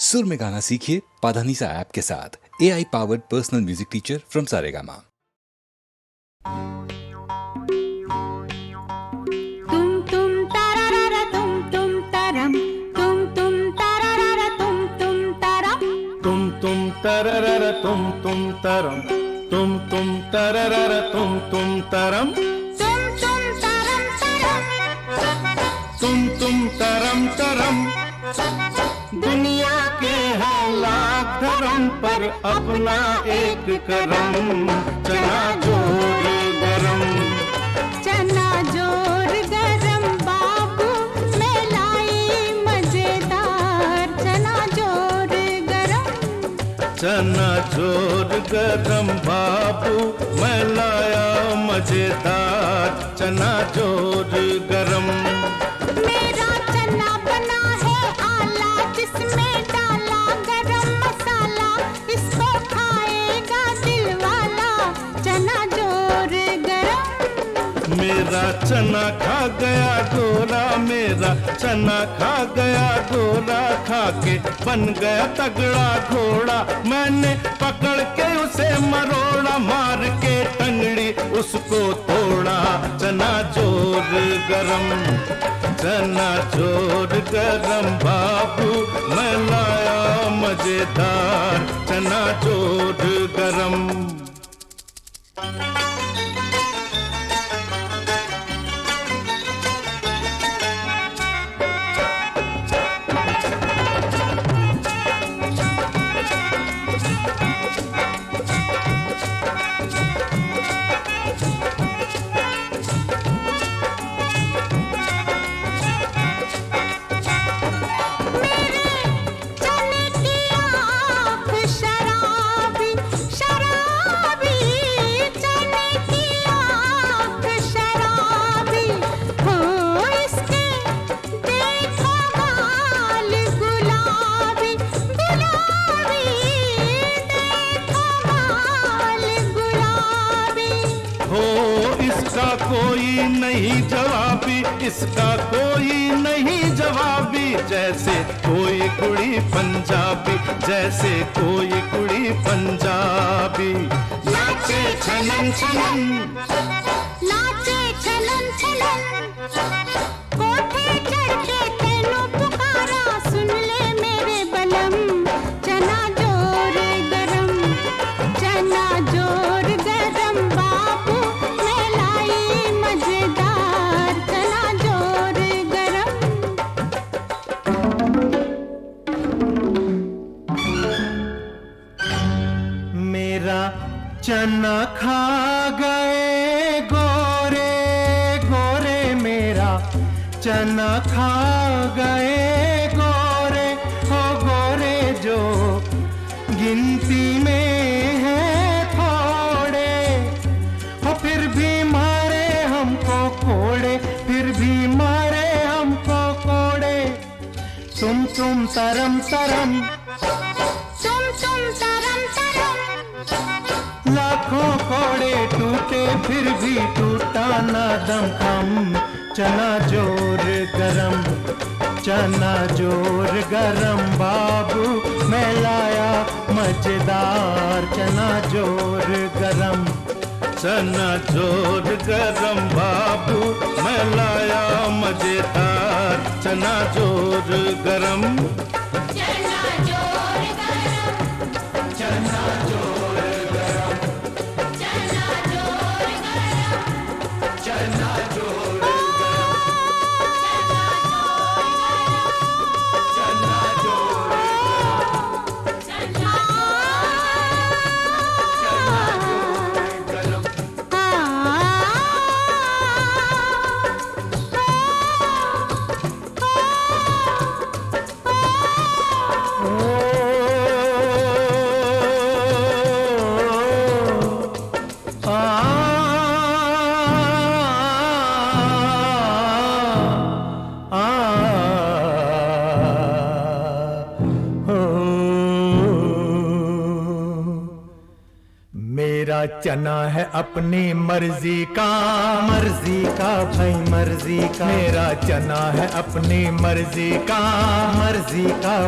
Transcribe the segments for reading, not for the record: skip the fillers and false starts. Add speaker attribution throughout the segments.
Speaker 1: सुर में गाना सीखिए पाधानीसा ऐप के साथ। AI powered personal music teacher from Saregama.
Speaker 2: तुम तारारा तुम तरम तुम तारारा तुम तरम
Speaker 3: तुम तररर तुम तरम तुम तररर तुम तरम तुम तरम तरम दुनिया के है लाख धर्म पर अपना एक करम चना जोर गरम
Speaker 2: बाबू मैं लाई मजेदार चना
Speaker 3: जोर गरम बाबू मैं लाया मजेदार चना जोर गरम
Speaker 2: मेरा चना बना है आला जिसमें डाला गरम मसाला इसको खाएगा दिल वाला चना जोर गरम
Speaker 3: मेरा चना खा गया गोरा मेरा चना खा गया गोरा खा के बन गया तगड़ा घोड़ा मैंने पकड़ के उसे मरोड़ा मार के टंगड़ी उसको तोड़ा चना जोर गरम बाबू मैं लाया मजेदार चना जोर गरम इसका कोई नहीं जवाबी जैसे कोई कुड़ी पंजाबी जैसे कोई कुड़ी पंजाबी नाचे छनन छनन
Speaker 2: नाचे छलन छलन कोठे चढ़ के तेनू पुकारा सुन ले मेरे बलम चना जोर गरम बाबू मैं लाई मजेदार चना जोर गरम
Speaker 3: मेरा चना खा गए गोरे गोरे मेरा चना खा गए गोरे हो गोरे जो गिनती में है थोड़े हो फिर भी मारे हमको कोड़े फिर भी मारे हमको कोड़े तुम तरम तरम लाखों कोड़े टूटे फिर भी टूटा ना दम खम चना जोर गरम बाबू मैं लाया मजेदार चना जोर गरम बाबू मैं लाया मजेदार चना जोर गरम
Speaker 4: मेरा चना है अपनी मर्जी का भाई मर्जी का। मेरा चना है अपनी मर्जी का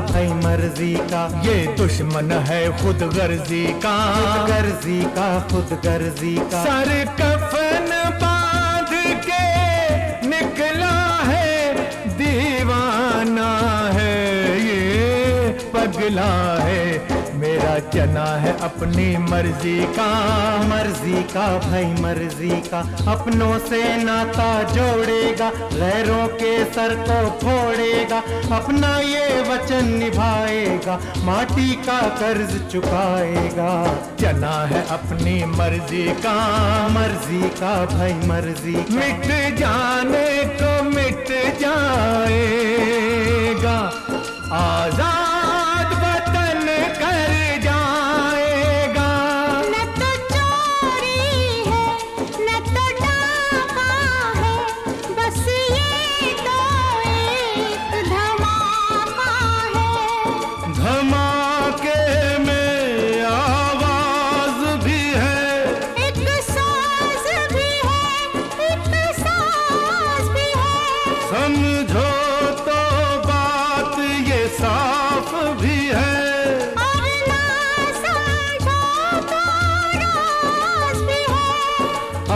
Speaker 4: भाई मर्जी का। ये दुश्मन है खुद गर्जी का खुद गर्जी का। सर कफन बांध के निकला है दीवाना है ये पगला है। मेरा चना है अपनी मर्जी का भाई मर्जी का। अपनों से नाता जोड़ेगा, गैरों के सर को फोड़ेगा। अपना ये वचन निभाएगा, माटी का कर्ज चुकाएगा। चना है अपनी मर्जी का भाई मर्जी का। मिट जाने को मिट जाएगा, आजाद वतन कर जाएगा।
Speaker 2: न तो चोरी है न तो डाका है, बस ये तो एक धमाका है।
Speaker 3: धमाके में आवाज भी है,
Speaker 2: एक साज भी है, एक साज भी है।
Speaker 3: समझो तो बात ये साफ भी है।
Speaker 2: और ना समझो तो राज भी है।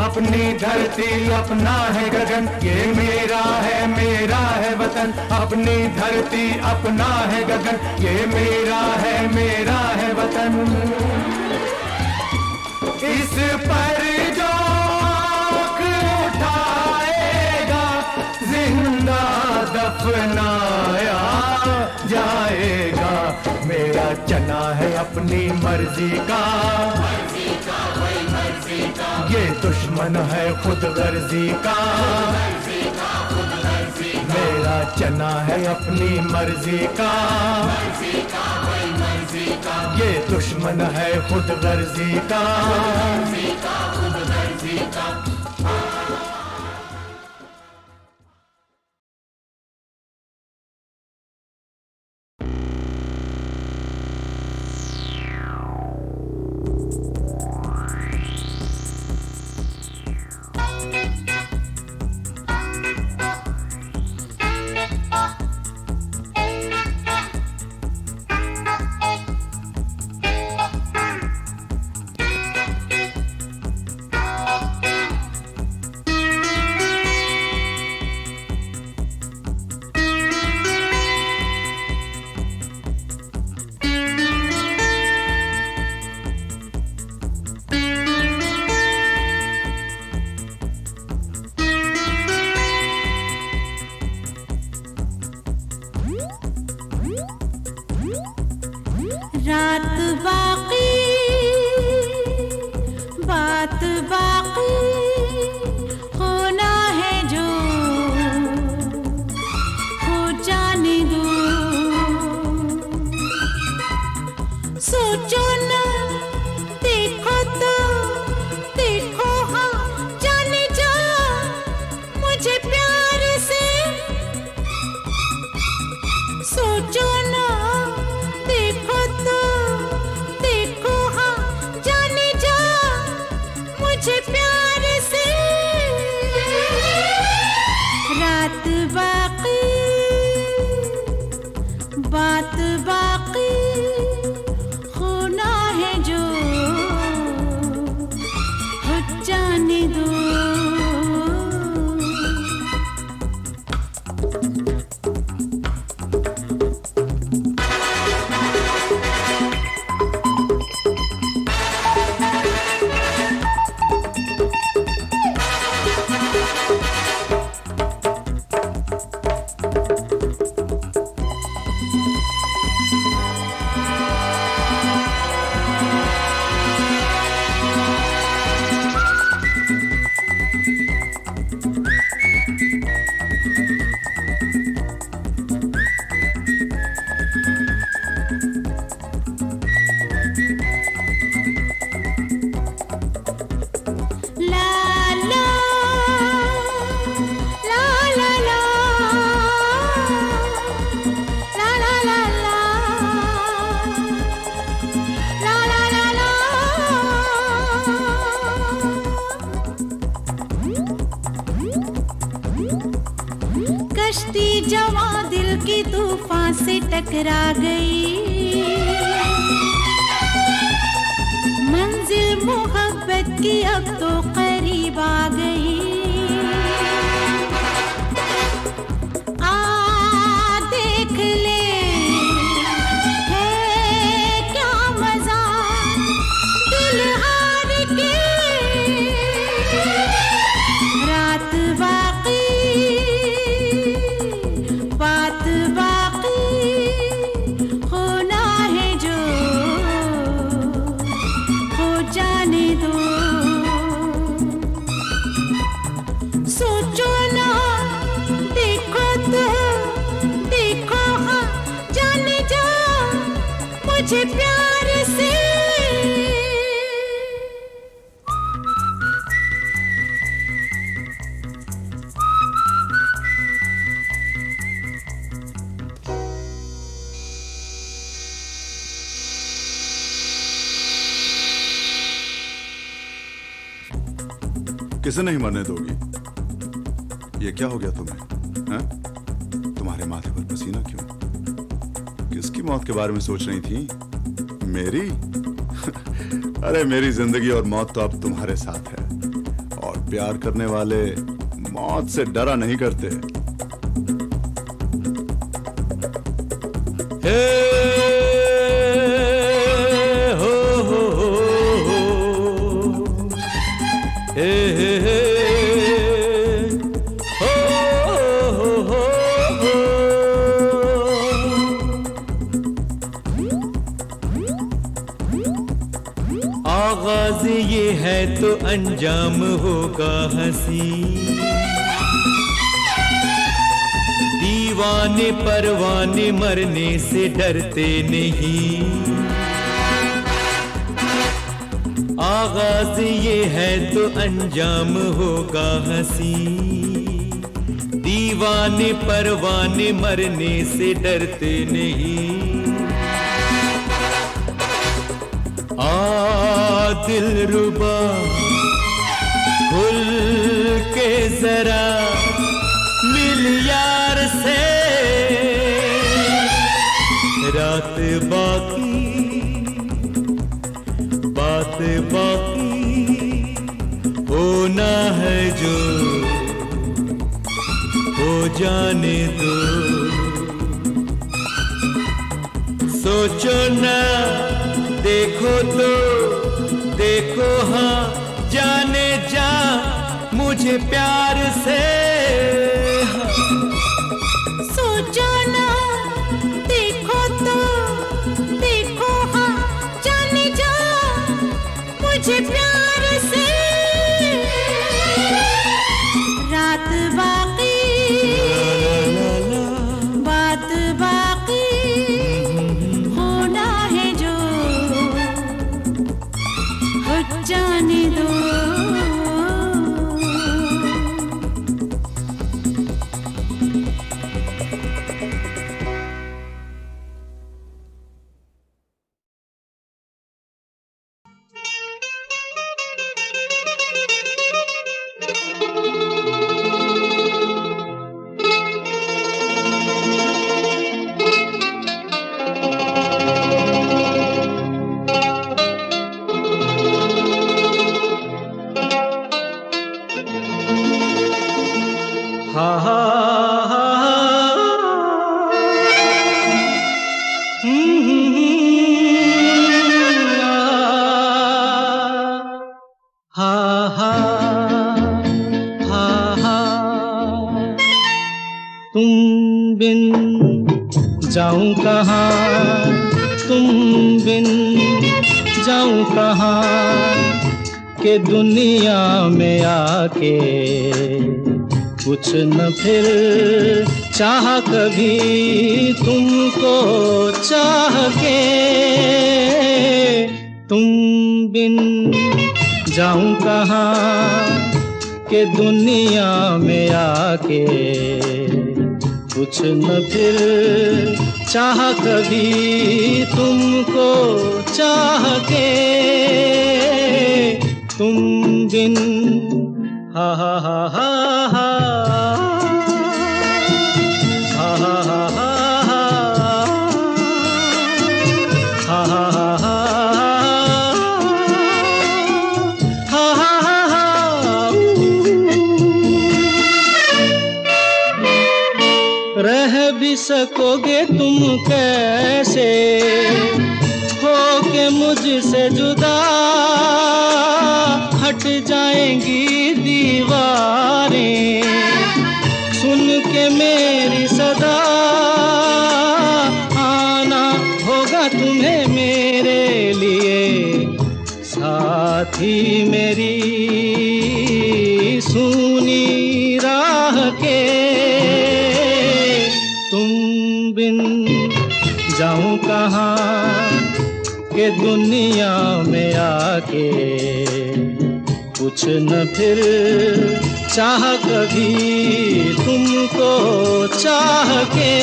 Speaker 4: अपनी धरती अपना है गगन, ये मेरा है वतन। अपनी धरती अपना है गगन, ये मेरा है वतन। इस पर जो आँख उठाएगा, जिंदा दफनाया जाएगा। मेरा चना है अपनी मर्जी का ये दुश्मन है खुद गर्जी का। मेरा चना है अपनी मर्जी का ये दुश्मन है खुद गर्जी का।
Speaker 2: से टकरा गई, मंजिल मोहब्बत की अब तो करीब आ गई। आ देख ले है क्या मजा दिल हार के, रात बाकी बात बाकी होना है जो हो जाने दो। सोचो ना देखो तो देखो हाँ जाने जा मुझे प्यार से।
Speaker 5: किसे नहीं मरने दोगी? ये क्या हो गया तुम्हें? हैं? तुम्हारे माथे पर पसीना क्यों? किसकी मौत के बारे में सोच रही थी? मेरी? अरे मेरी जिंदगी और मौत तो अब तुम्हारे साथ है, और प्यार करने वाले मौत से डरा नहीं करते।
Speaker 6: आगाज ये है तो अंजाम होगा हंसी, दीवाने परवाने मरने से डरते नहीं। आगाज ये है तो अंजाम होगा हंसी, दीवाने परवाने मरने से डरते नहीं। दिलरुबा खुल के जरा मिल यार से, रात बाकी बात बाकी होना है जो हो जाने दो। सोचो ना देखो तो देखो हाँ जाने जा मुझे प्यार से।
Speaker 2: सोचो ना देखो तो देखो हाँ जाने जा मुझे प्यार से, रात बाकी बात बाकी होना है जो हो जाने दो।
Speaker 6: तुम बिन जाऊं कहाँ, तुम बिन जाऊं कहाँ, के दुनिया में आके कुछ न फिर चाह कभी तुमको चाह के। तुम बिन जाऊं कहाँ, के दुनिया में आके कुछ न फिर चाह कभी तुमको चाह के। तुम बिन हा हा हा हा हा हा हा हा हा
Speaker 7: हा हा हा हा हा हा हा रह भी सकोगे तुम कैसे हो के मुझसे जुदा हट जाएंगी दीवारें सुन के मेरी सदा आना होगा तुम्हें मेरे लिए साथी मेरी सूनी राह के तुम बिन जाऊं कहाँ के दुनिया में आके कुछ न फिर चाह कभी तुमको चाह के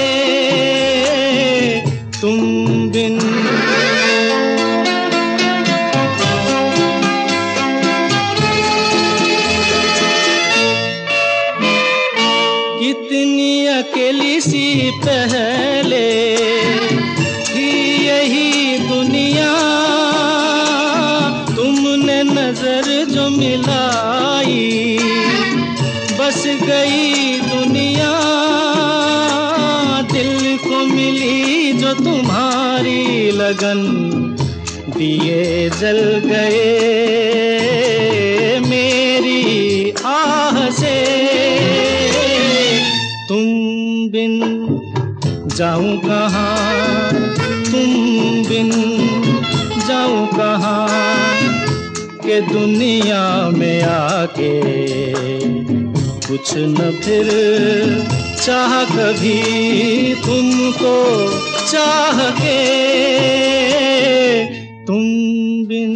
Speaker 7: तुम बिन कितनी अकेली सी पहले थी यही दुनिया तुमने नजर जो मिलाई बस गई दुनिया दिल को मिली जो तुम्हारी लगन दिए जल गए मेरी आह से तुम बिन जाऊं कहाँ तुम बिन जाऊं कहाँ के दुनिया में आके कुछ न फिर चाह कभी तुमको चाह के तुम बिन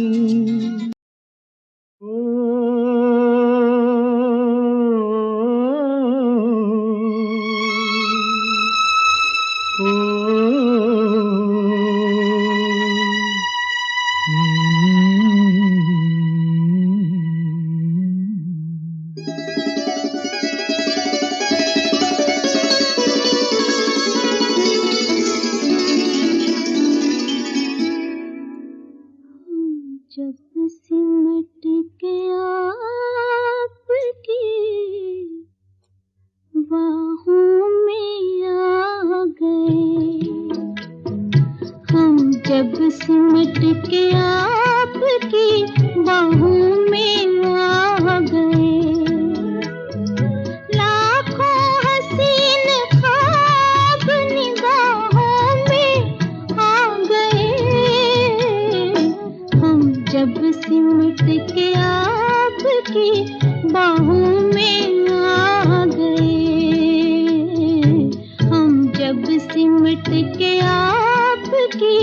Speaker 2: जब सिमट के आपकी बाहों में आ गए हम जब सिमट के आपकी बाहों में आ गए लाखों हसीन ख्वाब निगाहों में आ गए हम जब सिमट के आपकी बाहों में आ गए हम जब सिमट के आपकी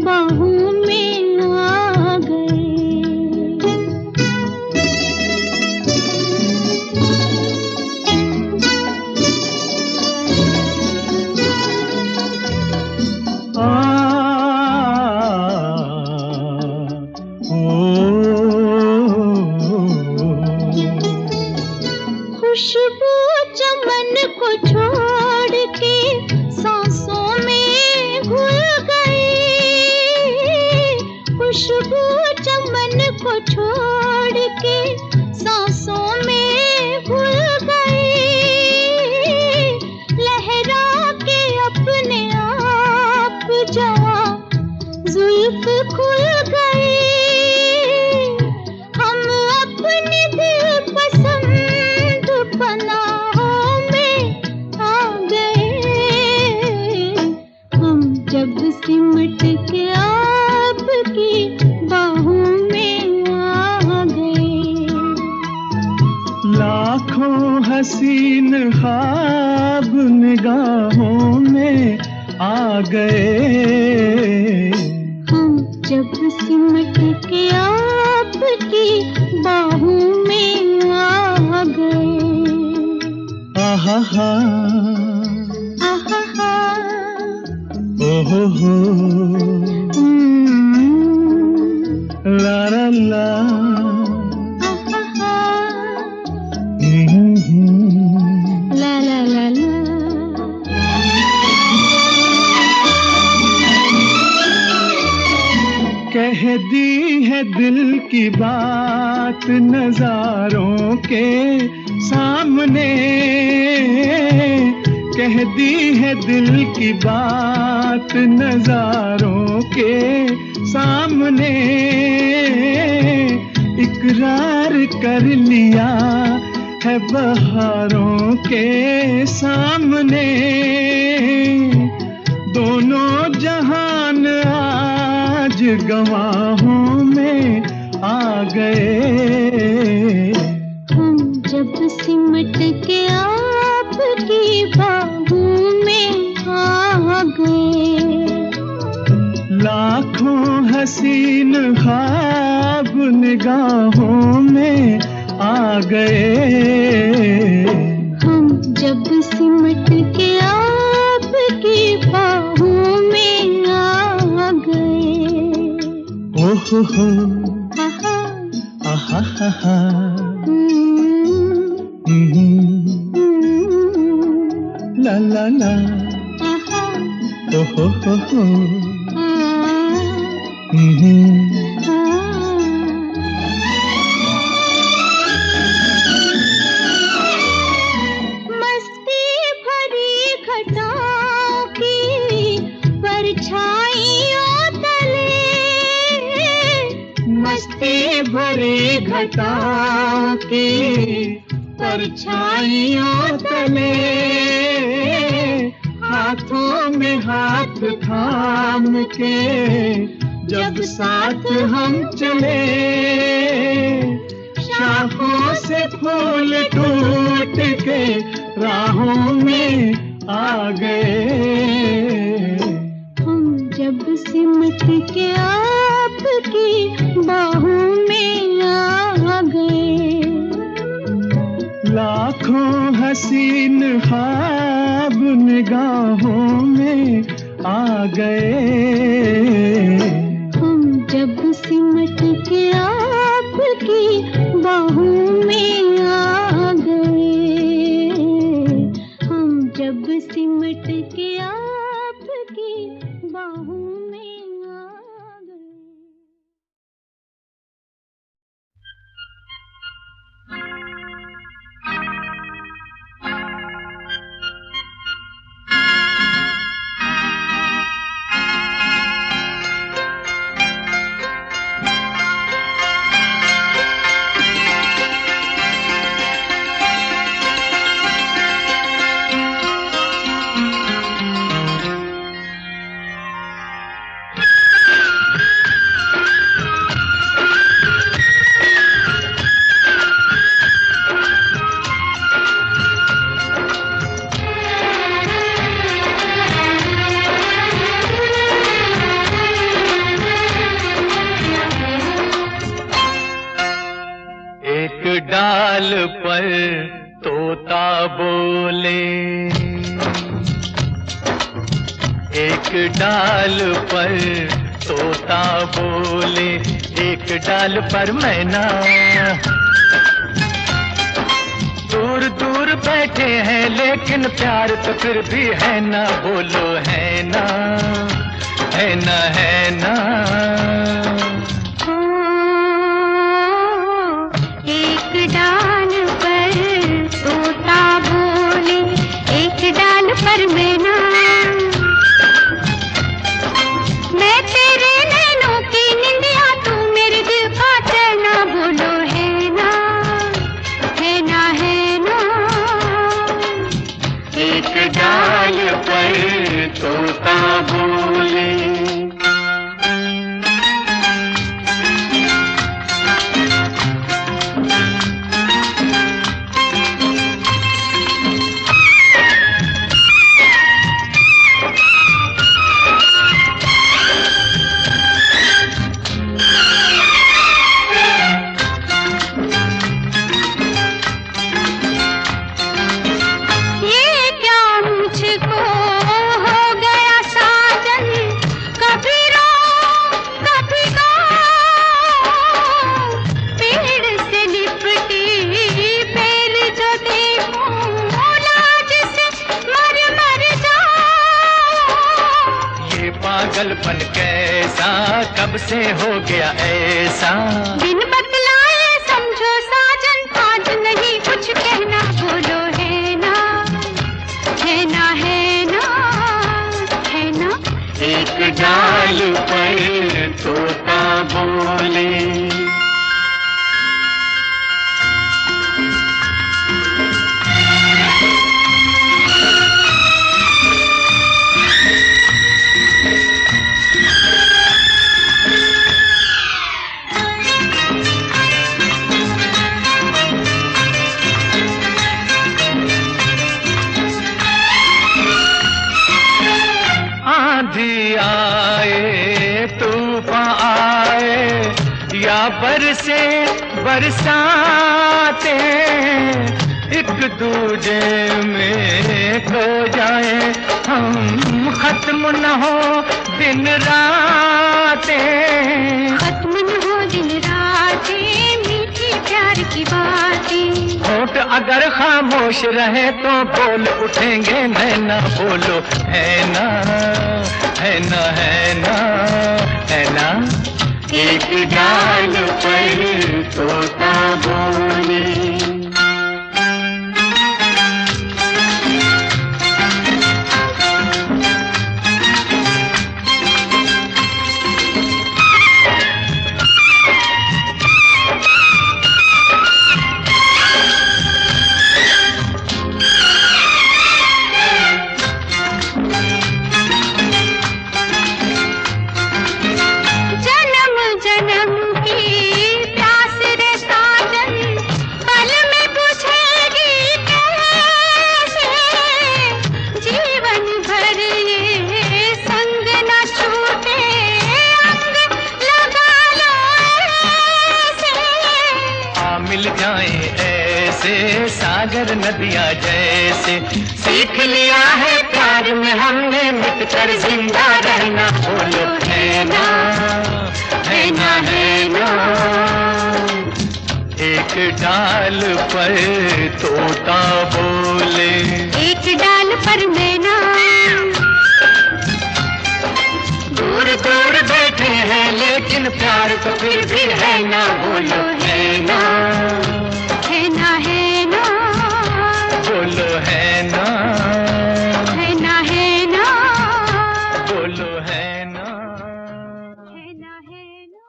Speaker 2: बाहों में आ गए खुशबू चमन को छोड़ के सांसों में घुल गई खुशबू चमन को छोड़ के सांसों में घुल गई लहरा के अपने आप जवां जुल्फ खुल गई हम अपने दिल पसंद पनाहों में आ गए हम जब सिमट के आपकी बाहों में आ गए
Speaker 7: लाखों हसीन ख्वाब निगाहों में आ गए
Speaker 2: हम जब सिमट के आपकी बाहों में आ गए
Speaker 7: आहा हा
Speaker 2: आहा हा
Speaker 7: ओहो हो ला ला ला
Speaker 2: आहा हा
Speaker 7: हम्म।
Speaker 2: ला ला ला ला
Speaker 7: कह दी है दिल की बात नजारों के सामने, कह दी है दिल की बात नजारों के सामने, इकरार कर लिया है बहारों के सामने। दोनों जहान आज गवाहों में आ गए।
Speaker 2: हम जब सिमट के आपकी बाहों में आ गए।
Speaker 7: लाखों हसीन ख्वाब निगाहों में आ गए।
Speaker 2: हम जब सिमट के आपकी बाहों में आ गए।
Speaker 7: ओहो हो
Speaker 2: आहा,
Speaker 7: आहा हा हा ला ला ला
Speaker 2: आहा,
Speaker 7: ओहो हो
Speaker 2: आ, मस्ती भरी घटाओं की परछाइयों तले,
Speaker 7: मस्ती भरी घटाओं की परछाइयों तले, हाथों में हाथ थाम के जब साथ हम चले, शाखों से फूल टूट के राहों में आ गए।
Speaker 2: हम जब सिमट के आपकी बाहों में आ गए।
Speaker 7: लाखों हसीन ख्वाब निगाहों में आ गए।
Speaker 2: हम जब सिमट के आपकी बाहों में आ गए। हम जब सिमट के आपकी बाहों में आ गए।
Speaker 6: डाल पर तोता बोले, एक डाल पर तोता बोले, एक डाल पर मैना। दूर दूर बैठे हैं लेकिन प्यार तो फिर भी है ना, बोलो है ना, है ना, है ना।
Speaker 2: एक डाल पर तोता बोले, एक डाल पर मैना। मैं तेरे नैनों की निंदिया, तू मेरे दिल का चैना, बोलो है ना, है ना, है ना।
Speaker 6: एक डाल पर तोता बोले। कब से हो गया ऐसा।
Speaker 2: बिन बतलाए समझो साजन, आज नहीं कुछ कहना, बोलो है ना, है ना, है ना, है ना।
Speaker 6: एक डाल पर तोता बोले। आंधी आए तूफान आए या बरसे बरसाते, एक दूजे में खो जाए हम, खत्म न हो दिन रातें।
Speaker 2: खत्म न हो दिन रातें, मीठी प्यार की बातें।
Speaker 6: होठ अगर खामोश रहे तो बोल उठेंगे नैना, बोलो है ना, है ना, है ना, है ना। एक डाल पर तोता बोले।
Speaker 2: जन्म जन्म की प्यास रे साजन, पल में बुझेगी कैसे। जीवन भर ये संग न छूटे, अंग लगा लो ऐसे।
Speaker 6: आ मिल जाए ऐसे सागर नदियाँ जैसे, सीख लिया है प्यार में हमने मिटकर जिंदा रहना, बोलो है ना, है ना, है ना। एक डाल पर तोता बोले।
Speaker 2: एक डाल पर मैना,
Speaker 6: दूर दूर बैठे हैं लेकिन प्यार तो फिर भी है ना, बोलो है ना,
Speaker 2: है ना, है ना,
Speaker 6: बोलो है ना,
Speaker 2: है ना, है ना,
Speaker 6: बोलो है ना।
Speaker 2: है ना, है ना।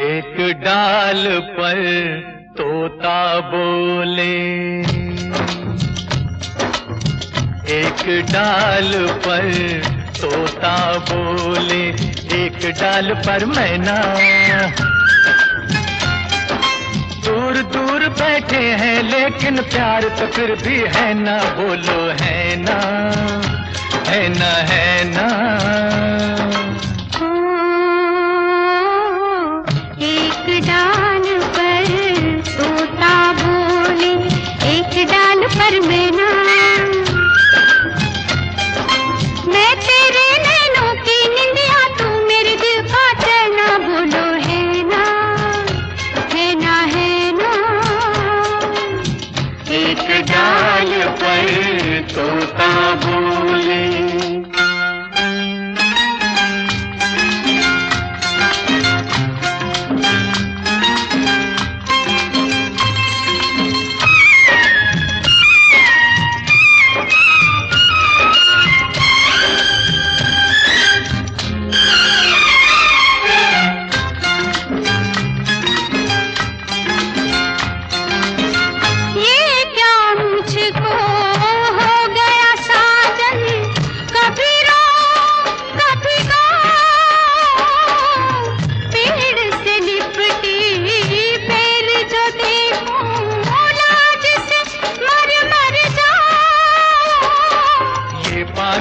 Speaker 6: एक डाल पर तोता बोले। एक डाल पर तोता बोले, एक डाल पर मैना। दूर दूर बैठे हैं लेकिन प्यार तो फिर भी है ना, बोलो है ना, है ना, है ना।
Speaker 2: एक डाल पर तोता बोले, एक डाल पर मैना। मैं तेरे नैनों की निंदिया, तू मेरे दिल का चैना, बोलो है ना, है ना, है ना।
Speaker 6: एक डाल पर तोता बोले।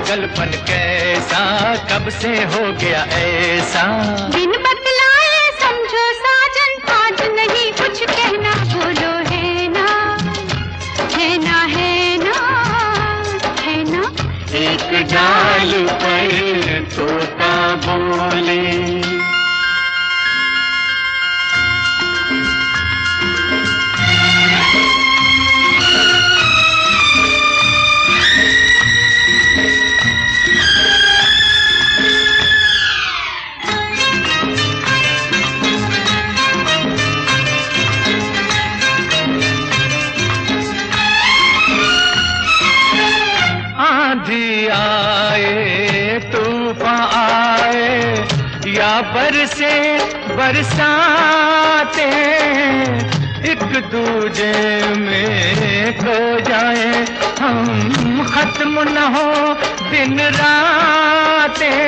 Speaker 6: पागलपन कैसा कब से हो गया ऐसा।
Speaker 2: बिन बतलाए समझो साजन आज नहीं कुछ कहना बोलो है ना है ना है ना है ना।
Speaker 6: एक डाल पर तोता बोले। आंधी आए तूफान आए या बरसे बरसाते, एक दूजे में खो जाए हम, खत्म न हो दिन रातें।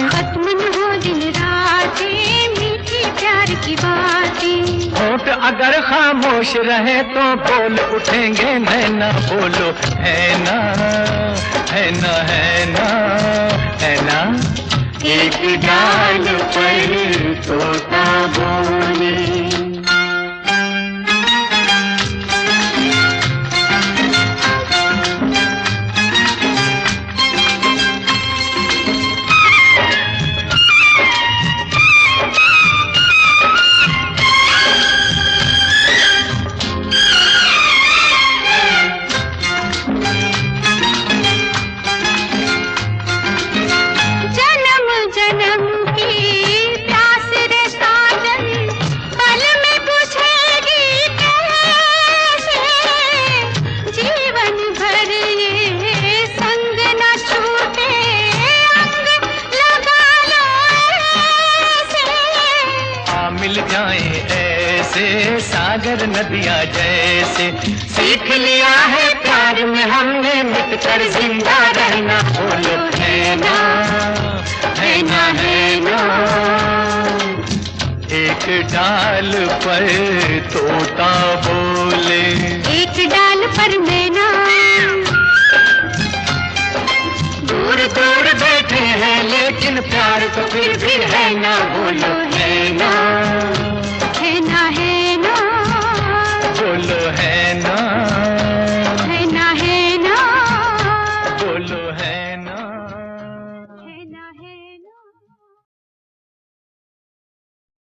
Speaker 2: खत्म न हो दिन रातें मीठी प्यार की बातें।
Speaker 6: होठ अगर खामोश रहे तो बोल उठेंगे नैना, बोलो है ना है ना है ना है ना। एक डाल पर तोता बोले। सागर नदियाँ जैसे सीख लिया है प्यार में हमने मिटकर जिंदा रहना, बोलो है ना है ना है ना। एक डाल पर तोता बोले।
Speaker 2: एक डाल पर मैना
Speaker 6: दूर दूर बैठे हैं लेकिन प्यार तो फिर भी है ना, बोलो है ना।